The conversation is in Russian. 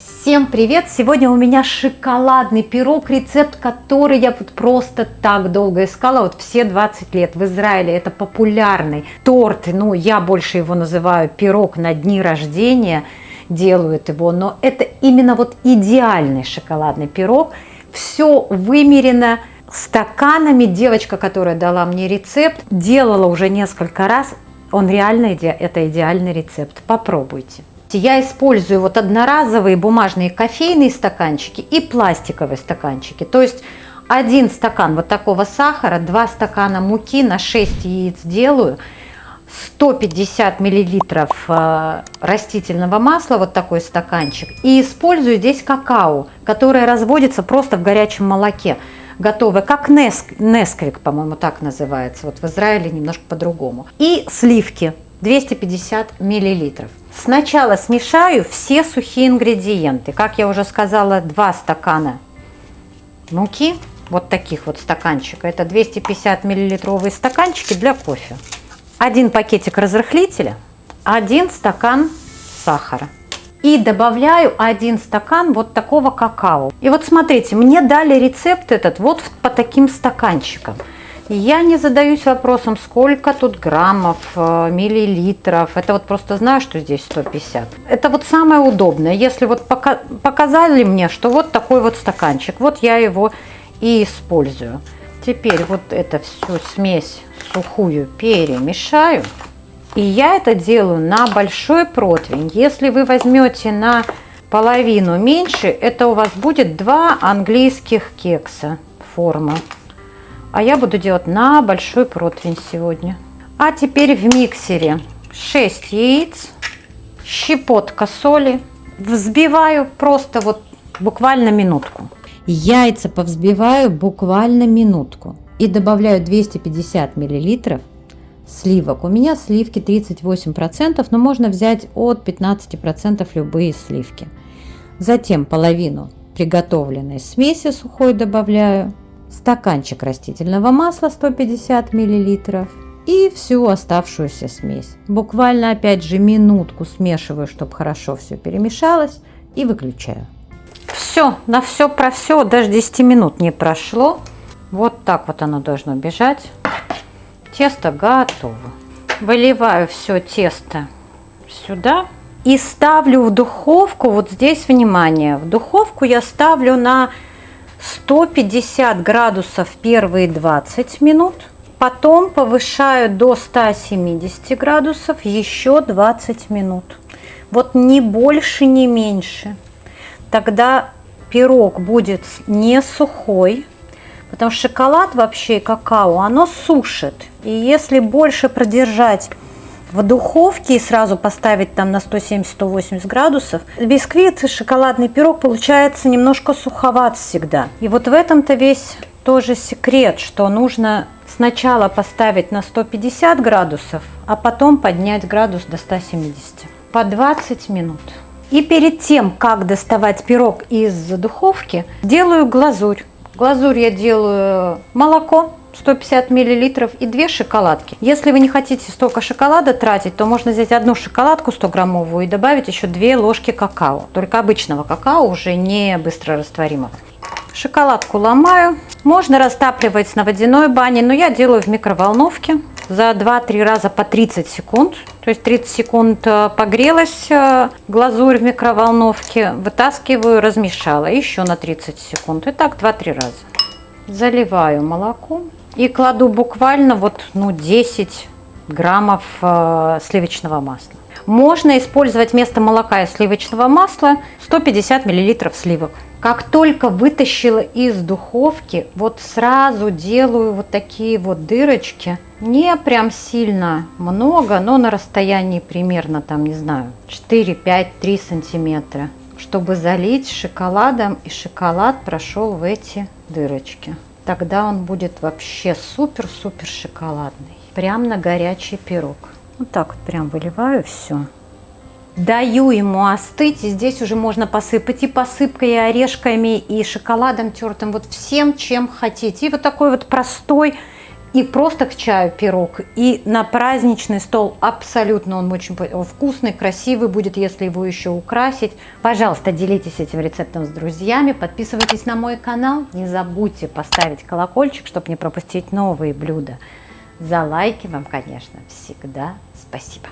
Всем привет! Сегодня у меня шоколадный пирог, рецепт, который я вот просто так долго искала, вот все 20 лет в Израиле. Это популярный торт, ну я больше его называю пирог на дни рождения, делают его, но это именно вот идеальный шоколадный пирог. Все вымерено стаканами. Девочка, которая дала мне рецепт, делала уже несколько раз. Он реально это идеальный рецепт. Попробуйте. Я использую вот одноразовые бумажные кофейные стаканчики и пластиковые стаканчики. То есть 1 стакан вот такого сахара, 2 стакана муки, на 6 яиц делаю, 150 миллилитров растительного масла, вот такой стаканчик. И использую здесь какао, которое разводится просто в горячем молоке. Готовое, как Несквик, по-моему, так называется. Вот в Израиле немножко по-другому. И сливки 250 миллилитров. Сначала смешаю все сухие ингредиенты. Как я уже сказала, 2 стакана муки, вот таких вот стаканчика. Это 250 миллилитровые стаканчики для кофе. 1 пакетик разрыхлителя, 1 стакан сахара. И добавляю 1 стакан вот такого какао. И вот смотрите, мне дали рецепт этот вот по таким стаканчикам. Я не задаюсь вопросом, сколько тут граммов, миллилитров. Это вот просто знаю, что здесь 150. Это вот самое удобное. Если вот показали мне, что вот такой вот стаканчик, вот я его и использую. Теперь вот эту всю смесь сухую перемешаю. И я это делаю на большой противень. Если вы возьмете на половину меньше, это у вас будет 2 английских кекса формы. А я буду делать на большой противень сегодня. А теперь в миксере 6 яиц, щепотка соли. Взбиваю просто вот буквально минутку. Яйца повзбиваю буквально минутку. И добавляю 250 миллилитров сливок. У меня сливки 38%, но можно взять от 15% любые сливки. Затем половину приготовленной смеси сухой добавляю. Стаканчик растительного масла 150 миллилитров и всю оставшуюся смесь. Буквально опять же минутку смешиваю, чтобы хорошо все перемешалось, и выключаю. Все, на все про все, даже 10 минут не прошло. Вот так вот оно должно бежать. Тесто готово. Выливаю все тесто сюда и ставлю в духовку. Вот здесь внимание, в духовку я ставлю на 150 градусов первые 20 минут, потом повышаю до 170 градусов еще 20 минут. Вот ни больше, ни меньше. Тогда пирог будет не сухой, потому что шоколад вообще и какао, оно сушит. И если больше продержать в духовке и сразу поставить там на 170-180 градусов, бисквит и шоколадный пирог получается немножко суховат всегда. И вот в этом-то весь тоже секрет, что нужно сначала поставить на 150 градусов, а потом поднять градус до 170. По 20 минут. И перед тем, как доставать пирог из духовки, делаю глазурь. Глазурь я делаю молоко 150 миллилитров и 2 шоколадки. Если вы не хотите столько шоколада тратить, то можно взять 1 шоколадку 100-граммовую и добавить еще 2 ложки какао. Только обычного какао, уже не быстрорастворимого. Шоколадку ломаю. Можно растапливать на водяной бане, но я делаю в микроволновке за 2-3 раза по 30 секунд. То есть 30 секунд погрелась глазурь в микроволновке, вытаскиваю, размешала еще на 30 секунд. И так 2-3 раза. Заливаю молоком и кладу буквально вот 10 граммов сливочного масла. Можно использовать вместо молока и сливочного масла 150 миллилитров сливок. Как только вытащила из духовки, вот сразу делаю вот такие вот дырочки. Не прям сильно много, но на расстоянии примерно там, не знаю, 4, 5, 3 сантиметра, чтобы залить шоколадом, и шоколад прошел в эти дырочки. Тогда он будет вообще супер-супер шоколадный. Прям на горячий пирог. Вот так вот прям выливаю все. Даю ему остыть, и здесь уже можно посыпать и посыпкой, и орешками, и шоколадом тертым, вот всем, чем хотите. И вот такой вот простой И просто к чаю пирог, и на праздничный стол абсолютно он очень вкусный, красивый будет, если его еще украсить. Пожалуйста, делитесь этим рецептом с друзьями, подписывайтесь на мой канал, не забудьте поставить колокольчик, чтобы не пропустить новые блюда. За лайки вам, конечно, всегда спасибо.